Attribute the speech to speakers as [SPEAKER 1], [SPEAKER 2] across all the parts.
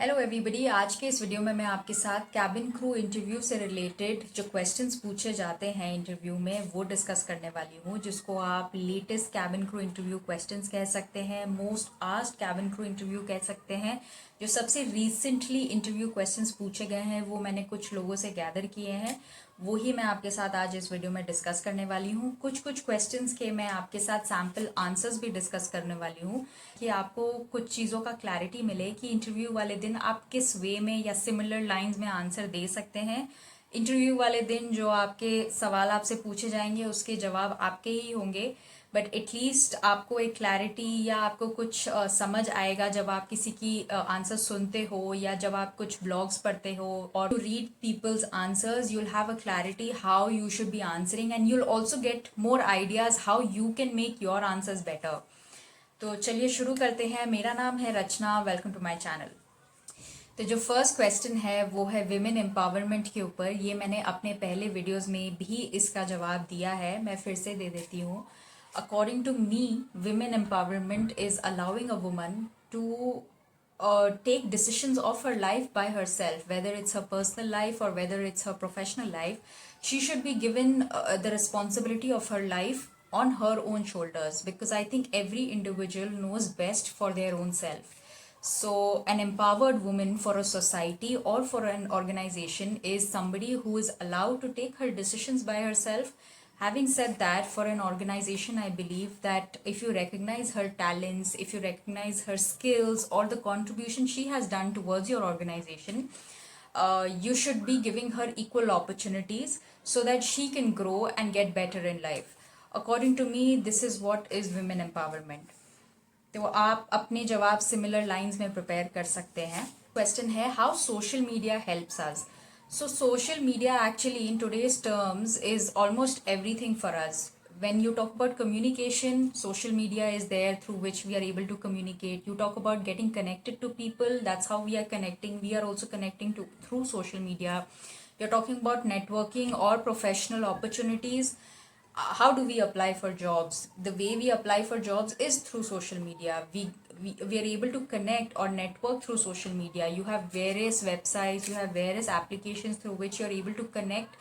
[SPEAKER 1] Hello everybody. आज के इस वीडियो में मैं आपके साथ कैबिन क्रू इंटरव्यू से रिलेटेड जो क्वेश्चंस पूछे जाते हैं इंटरव्यू में वो डिस्कस करने वाली हूँ, जिसको आप latest cabin crew interview questions कह सकते हैं, most asked cabin crew interview कह सकते हैं। जो सबसे रिसेंटली इंटरव्यू क्वेश्चंस पूछे गए हैं वो मैंने कुछ लोगों से गैदर किए हैं, वो ही मैं आपके साथ आज इस वीडियो में डिस्कस करने वाली हूँ। कुछ क्वेश्चंस के मैं आपके साथ सैम्पल आंसर्स भी डिस्कस करने वाली हूँ कि आपको कुछ चीज़ों का क्लैरिटी मिले कि इंटरव्यू वाले दिन आप किस वे में या सिमिलर लाइंस में आंसर दे सकते हैं। इंटरव्यू वाले दिन जो आपके सवाल आपसे पूछे जाएंगे उसके जवाब आपके ही होंगे, बट एटलीस्ट आपको एक क्लैरिटी या आपको कुछ समझ आएगा जब आप किसी की आंसर सुनते हो या जब आप कुछ ब्लॉग्स पढ़ते हो और to read people's answers, you'll have a clarity how you should be answering and you'll also get more ideas how you can make your answers better. तो चलिए शुरू करते हैं। मेरा नाम है रचना, वेलकम टू माय चैनल। तो जो फर्स्ट क्वेश्चन है वो है विमेन एम्पावरमेंट के ऊपर। ये मैंने अपने पहले वीडियोस में भी इसका जवाब दिया है, मैं फिर से दे देती हूँ। According to me, women empowerment is allowing a woman to take decisions of her life by herself, whether it's her personal life or whether it's her professional life. She should be given the responsibility of her life on her own shoulders, because I think every individual knows best for their own self. So an empowered woman for a society or for an organization is somebody who is allowed to take her decisions by herself. Having said that, for an organization, I believe that if you recognize her talents, if you recognize her skills or the contribution she has done towards your organization, you should be giving her equal opportunities so that she can grow and get better in life. According to me, this is what is women empowerment. तो आप अपने जवाब similar lines में prepare कर सकते हैं। Question है how social media helps us. So social media actually in today's terms is almost everything for us. When you talk about communication, social media is there through which we are able to communicate. You talk about getting connected to people, that's how we are connecting. We are also connecting to through social media. You're talking about networking or professional opportunities. How do we apply for jobs? The way we apply for jobs is through social media. We are able to connect or network through social media. You have various websites, you have various applications through which you're able to connect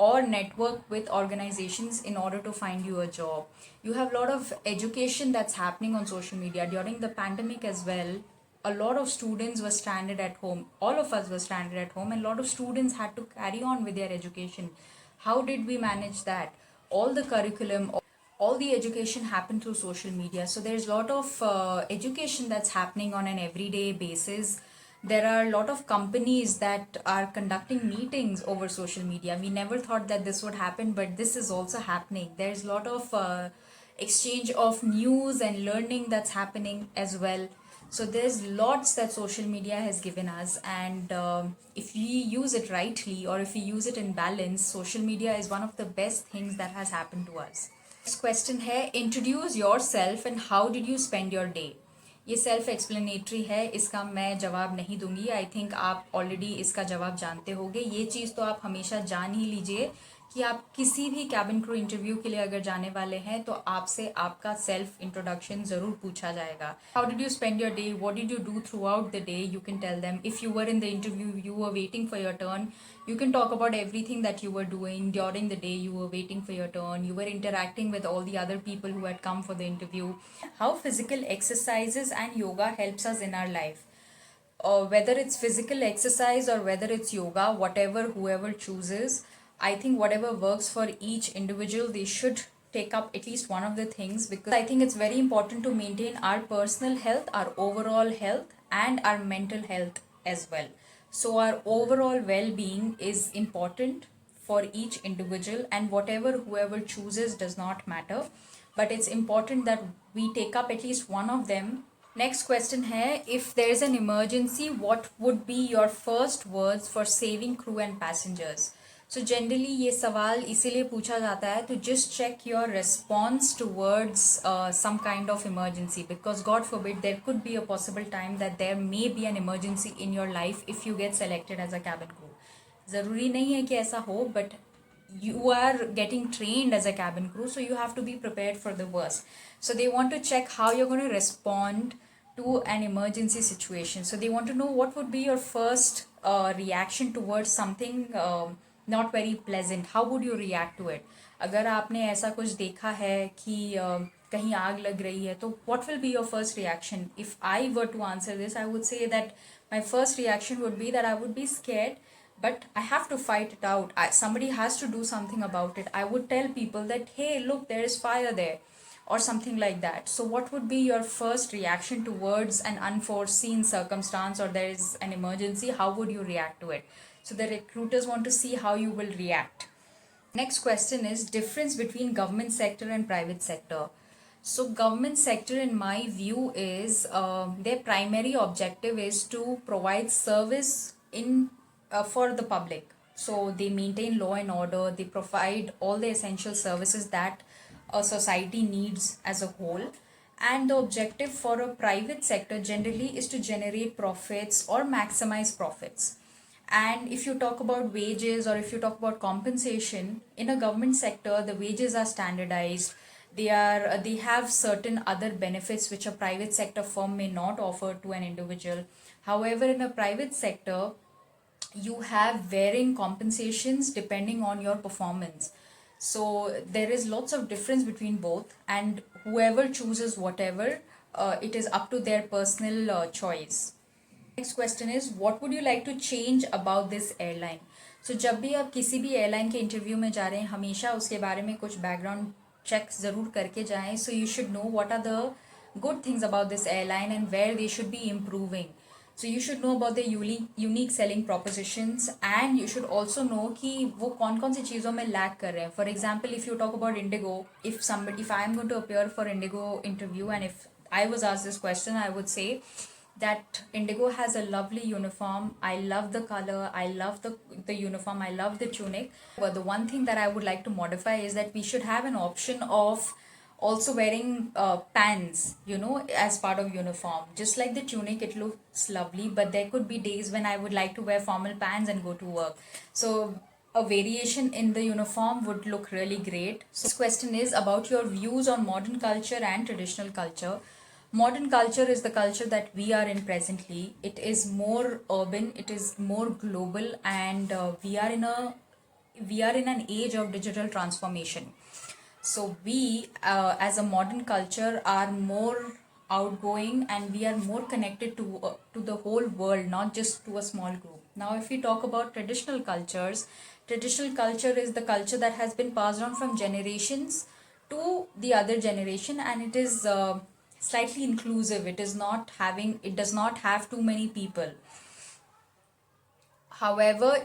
[SPEAKER 1] or network with organizations in order to find you a job. You have a lot of education that's happening on social media during the pandemic as well. A lot of students were stranded at home. All of us were stranded at home, and a lot of students had to carry on with their education. How did we manage that? All the curriculum, all the education happened through social media. So there's a lot of education that's happening on an everyday basis. There are a lot of companies that are conducting meetings over social media. We never thought that this would happen, but this is also happening. There's a lot of exchange of news and learning that's happening as well. So there's lots that social media has given us, and if we use it rightly or if we use it in balance, social media is one of the best things that has happened to us. Next question है, introduce yourself and how did you spend your day. ये self explanatory है, इसका मैं जवाब नहीं दूंगी। I think आप already इसका जवाब जानते होंगे। ये चीज़ तो आप हमेशा जान ही लीजिए कि आप किसी भी कैबिन क्रू इंटरव्यू के लिए अगर जाने वाले हैं तो आपसे आपका सेल्फ इंट्रोडक्शन ज़रूर पूछा जाएगा। How did you spend your day, what did you do throughout the day, you can tell them. If you were in the interview, you were waiting for your turn, you can talk about everything that you were doing during the day you were waiting for your turn. You were interacting with all the other people who had come for the interview. How physical exercises and yoga helps us in our life. Whether it's physical exercise or whether it's yoga, whatever whoever chooses, I think whatever works for each individual, they should take up at least one of the things, because I think it's very important to maintain our personal health, our overall health, and our mental health as well. So our overall well-being is important for each individual, and whatever whoever chooses does not matter, but it's important that we take up at least one of them. Next question है, if there is an emergency, what would be your first words for saving crew and passengers. So generally ये सवाल इसीलिए पूछा जाता है to just check your response towards some kind of emergency, because God forbid there could be a possible time that there may be an emergency in your life if you get selected as a cabin crew. ज़रूरी नहीं है कि ऐसा हो, but you are getting trained as a cabin crew, so you have to be prepared for the worst. So they want to check how you're going to respond to an emergency situation. So they want to know what would be your first reaction towards something not very pleasant. How would you react to it? अगर आपने ऐसा कुछ देखा है कि कहीं आग लग रही है तो what will be your first reaction? If I were to answer this, I would say that my first reaction would be that I would be scared, but I have to fight it out. Somebody has to do something about it. I would tell people that, hey, look, there is fire there, or something like that. So what would be your first reaction towards an unforeseen circumstance, or there is an emergency? How would you react to it? So the recruiters want to see how you will react. Next question is difference between government sector and private sector. So government sector, in my view, is their primary objective is to provide service in for the public. So they maintain law and order. They provide all the essential services that a society needs as a whole. And the objective for a private sector generally is to generate profits or maximize profits. And if you talk about wages, or if you talk about compensation in a government sector, the wages are standardized. They have certain other benefits which a private sector firm may not offer to an individual. However, in a private sector, you have varying compensations depending on your performance. So there is lots of difference between both, and whoever chooses whatever, it is up to their personal choice. Next question is, what would you like to change about this airline? So जब भी आप किसी भी airline के interview में जा रहे हैं, हमेशा उसके बारे में कुछ बैकग्राउंड चेक ज़रूर करके जाएं. So you should know what are the good things about this airline and where they should be improving. So you should know about the unique selling propositions, and you should also know कि वो कौन कौन सी चीज़ों में lag कर रहे हैं. For example, if you talk about Indigo, if I am going to appear for Indigo interview and if I was asked this question, I would say that Indigo has a lovely uniform. I love the color, I love the uniform, I love the tunic. But the one thing that I would like to modify is that we should have an option of also wearing pants, as part of uniform. Just like the tunic, it looks lovely, but there could be days when I would like to wear formal pants and go to work. So a variation in the uniform would look really great. So this question is about your views on modern culture and traditional culture. Modern culture is the culture that we are in presently. It is more urban, it is more global, and we are in an age of digital transformation. So we, as a modern culture, are more outgoing, and we are more connected to the whole world, not just to a small group. Now, if we talk about traditional cultures, traditional culture is the culture that has been passed on from generations to the other generation, and it is slightly inclusive. It does not have too many people. However,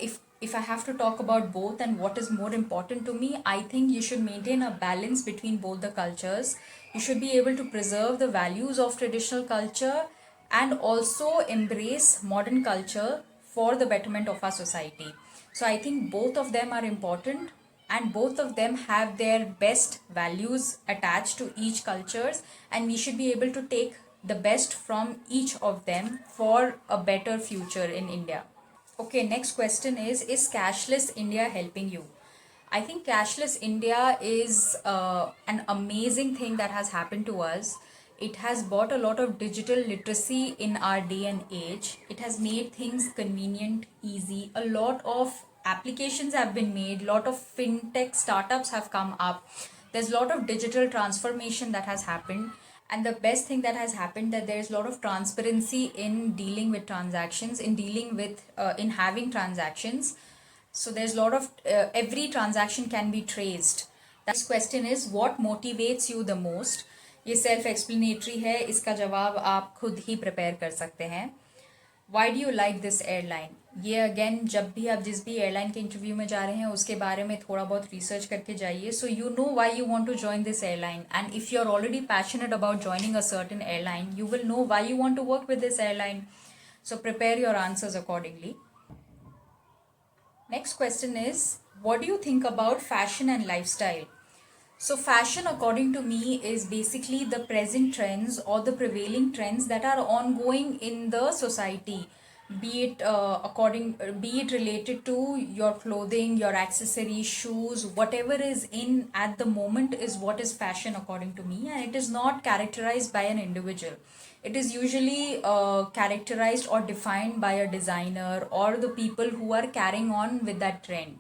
[SPEAKER 1] if I have to talk about both and what is more important to me, I think you should maintain a balance between both the cultures. You should be able to preserve the values of traditional culture and also embrace modern culture for the betterment of our society. So I think both of them are important, and both of them have their best values attached to each cultures, and we should be able to take the best from each of them for a better future in India. Okay, next question is cashless India helping you? I think cashless India is an amazing thing that has happened to us. It has brought a lot of digital literacy in our day and age. It has made things convenient, easy. A lot of applications have been made. A lot of fintech startups have come up. There's a lot of digital transformation that has happened. And the best thing that has happened, that there's a lot of transparency in dealing with transactions, in having transactions. So there's a lot of every transaction can be traced. This question is, what motivates you the most? ये self explanatory है, इसका जवाब आप खुद ही prepare कर सकते हैं. Why do you like this airline? ये अगेन, जब भी आप जिस भी एयरलाइन के इंटरव्यू में जा रहे हैं उसके बारे में थोड़ा बहुत रिसर्च करके जाइए, so you know why you want to join this airline. And if you are already passionate about joining a certain airline, you will know why you want to work with this airline. So prepare your answers accordingly. Next question is, what do you think about fashion and lifestyle? So fashion, according to me, is basically the present trends or the prevailing trends that are ongoing in the society. be it related to your clothing, your accessories, shoes, whatever is in at the moment is what is fashion according to me, and it is not characterized by an individual. It is usually characterized or defined by a designer or the people who are carrying on with that trend.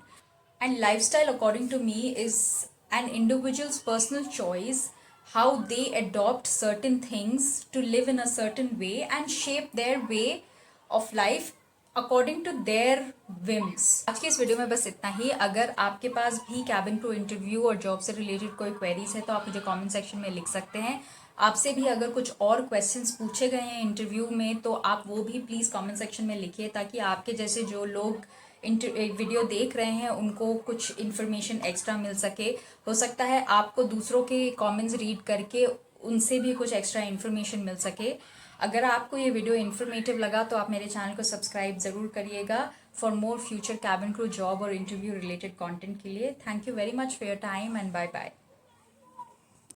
[SPEAKER 1] And lifestyle, according to me, is an individual's personal choice how they adopt certain things to live in a certain way and shape their way of life according to their whims. आज की इस video में बस इतना ही। अगर आपके पास भी cabin crew interview और जॉब से रिलेटेड कोई क्वेरीज है तो आप मुझे कमेंट सेक्शन में लिख सकते हैं। आपसे भी अगर कुछ और क्वेश्चंस पूछे गए हैं इंटरव्यू में तो आप वो भी प्लीज़ कमेंट सेक्शन में लिखिए, ताकि आपके जैसे जो लोग वीडियो देख रहे हैं उनको कुछ इन्फॉर्मेशन एक्स्ट्रा मिल सके। हो सकता है आपको दूसरों के कमेंट्स रीड करके उनसे भी कुछ एक्स्ट्रा इन्फॉर्मेशन मिल सके। अगर आपको ये वीडियो इन्फॉर्मेटिव लगा तो आप मेरे चैनल को सब्सक्राइब ज़रूर करिएगा for more future cabin crew job और इंटरव्यू रिलेटेड कंटेंट के लिए। Thank you very much for your time and bye bye.